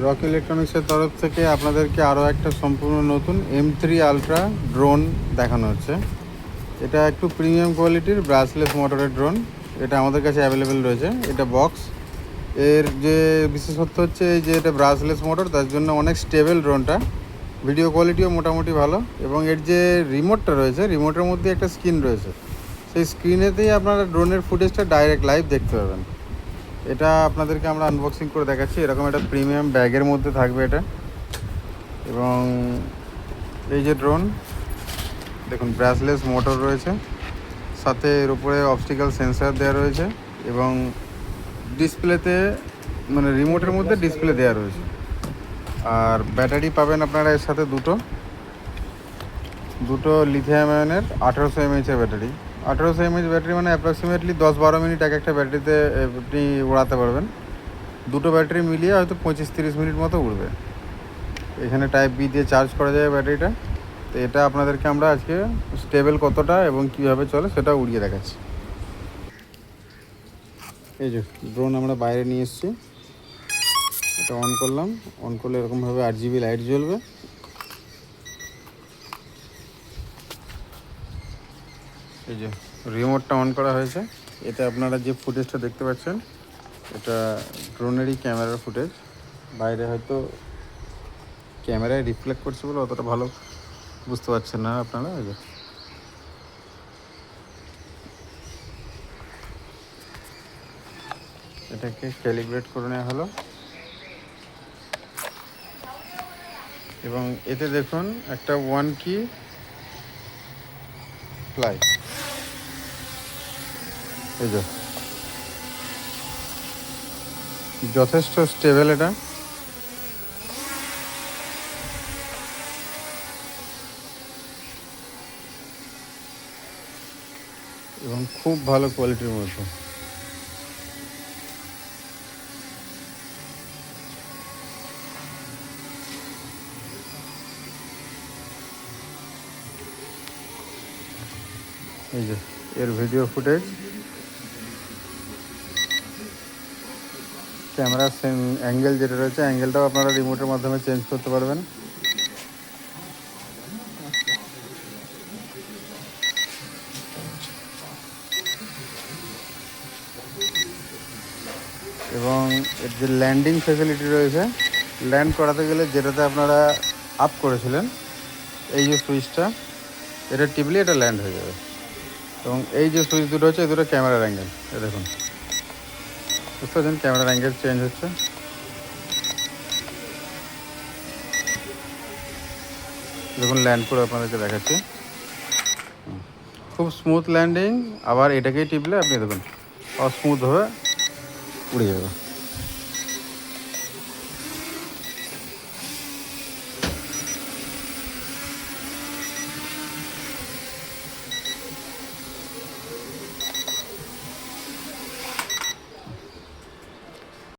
Rocky ইলেকট্রনিক্সের তরফ থেকে আপনাদেরকে আরও একটা সম্পূর্ণ নতুন M3 আলট্রা ড্রোন দেখানো হচ্ছে। এটা একটু প্রিমিয়াম কোয়ালিটির ব্রাশলেস মোটরের ড্রোন। এটা আমাদের কাছে অ্যাভেলেবেল রয়েছে। এটা বক্স। এর যে বিশেষত্ব হচ্ছে এই যে এটা ব্রাশলেস মোটর, তার জন্য অনেক স্টেবল ড্রোনটা। ভিডিও কোয়ালিটিও মোটামুটি ভালো, এবং এর যে রিমোটটা রয়েছে, রিমোটের মধ্যে একটা স্ক্রিন রয়েছে। সেই স্ক্রিনেতেই আপনারা ড্রোনের ফুটেজটা ডাইরেক্ট লাইভ দেখতে পাবেন। এটা আপনাদেরকে আমরা আনবক্সিং করে দেখাচ্ছি। এরকম একটা প্রিমিয়াম ব্যাগের মধ্যে থাকবে এটা। এবং এই যে ড্রোন দেখুন, ব্রাশলেস মোটর রয়েছে, সাথে এর উপরে অবস্টিক্যাল সেন্সর দেওয়া রয়েছে, এবং ডিসপ্লেতে মানে রিমোটের মধ্যে ডিসপ্লে দেওয়া রয়েছে। আর ব্যাটারি পাবেন আপনারা এর সাথে দুটো লিথিয়াম আয়নের 1800 mAh ব্যাটারি। 1800 mAh ব্যাটারি মানে অ্যাপ্রক্সিমেটলি 10-12 মিনিট একটা ব্যাটারিতে আপনি উড়াতে পারবেন। দুটো ব্যাটারি মিলিয়ে হয়তো 25-30 মিনিট মতো উড়বে। এখানে টাইপ বি দিয়ে চার্জ করা যায় ব্যাটারিটা। তো এটা আপনাদেরকে আমরা আজকে স্টেবল কতটা এবং কীভাবে চলে সেটা উড়িয়ে দেখাচ্ছি। এই যে ড্রোন আমরা বাইরে নিয়ে এসেছি, এটা অন করলাম। অন করলে এরকমভাবে RGB লাইট জ্বলবে। এই যে রিমোটটা অন করা হয়েছে। এটা আপনারা যে ফুটেজটা দেখতে পাচ্ছেন, এটা ড্রোনেরই ক্যামেরার ফুটেজ। বাইরে হয়তো ক্যামেরায় রিফ্লেক্ট করছে বলে অতটা ভালো বুঝতে পারছেন না আপনারা। এই যে এটাকে ক্যালিব্রেট করে নেওয়া হলো, এবং এতে দেখুন একটা 1 কি ফ্লাই। এই যে যথেষ্ট স্টেবল এটা। এবং খুব ভালো কোয়ালিটির মধ্যে। এই যে এর ভিডিও ফুটেজ, ক্যামেরা অ্যাঙ্গেল যেটা রয়েছে, অ্যাঙ্গেলটাও আপনারা রিমোটের মাধ্যমে চেঞ্জ করতে পারবেন। এবং এর যে ল্যান্ডিং ফ্যাসিলিটি রয়েছে, ল্যান্ড করাতে গেলে যেটাতে আপনারা আপ করেছিলেন, এই যে সুইচটা, এটা টিপলে এটা ল্যান্ড হয়ে যাবে। এবং এই যে সুইচ দুটো হচ্ছে, এই দুটো ক্যামেরার অ্যাঙ্গেল। এ দেখুন, বুঝতে পারছেন ক্যামেরার অ্যাঙ্গেল চেঞ্জ হচ্ছে। দেখুন ল্যান্ড করে আপনাদেরকে দেখাচ্ছি। খুব স্মুথ ল্যান্ডিং। আবার এটাকেই টিপলে আপনি দেখুন অস্মুথভাবে উড়ে যাবে।